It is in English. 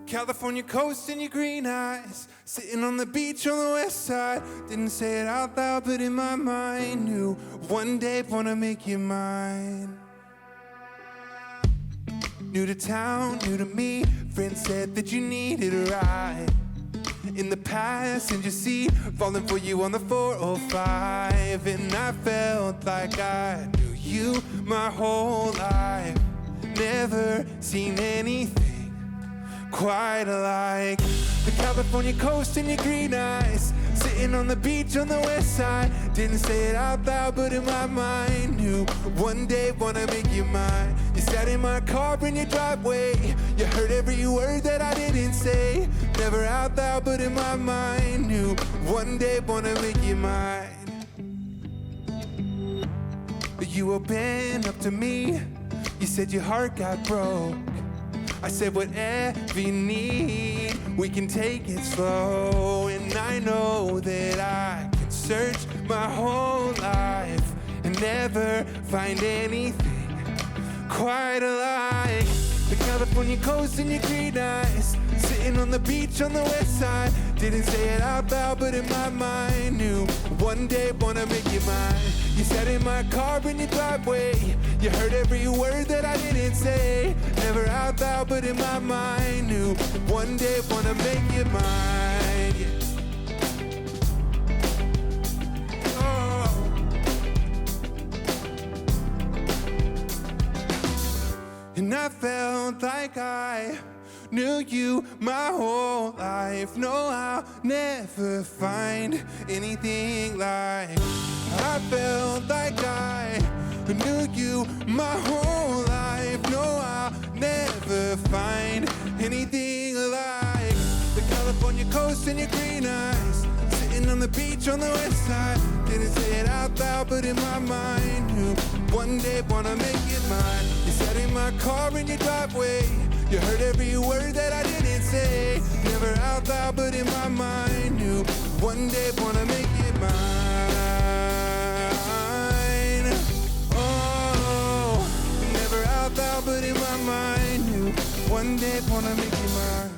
California coast and your green eyes, sitting on the beach on the west side. Didn't say it out loud, but in my mind knew one day wanna make you mine. New to town, new to me, friends said that you needed a ride. In the passenger seat, falling for you on the 405. And I felt like I knew you my whole life. Never seen anything quite alike. The California coast and your green eyes, sitting on the beach on the west side. Didn't say it out loud, but in my mind knew one day wanna make you mine. You sat in my car in your driveway, you heard every word that I didn't say. Never out loud, but in my mind knew one day wanna make you mine. You opened up to me, you said your heart got broke. I said whatever you need, we can take it slow. And I know that I can search my whole life and never find anything quite alike. The California coast and your green eyes, sitting on the beach on the west side. Didn't say it out loud, but in my mind knew one day wanna make you mine. You sat in my car in your driveway, you heard every word that I didn't say. Never out loud, but in my mind knew one day wanna make you mine. Yeah. And I felt like I knew you my whole life. No, I'll never find anything like. I felt like I knew you my whole life. No, I'll never find anything like. The California coast and your green eyes, sitting on the beach on the west side. Didn't say it out loud, but in my mind knew one day wanna make it mine. You sat in my car in your driveway, you heard every word that I didn't say. Never out loud, but in my mind knew one day wanna make it mine. Oh, never out loud, but in my mind knew one day wanna make it mine.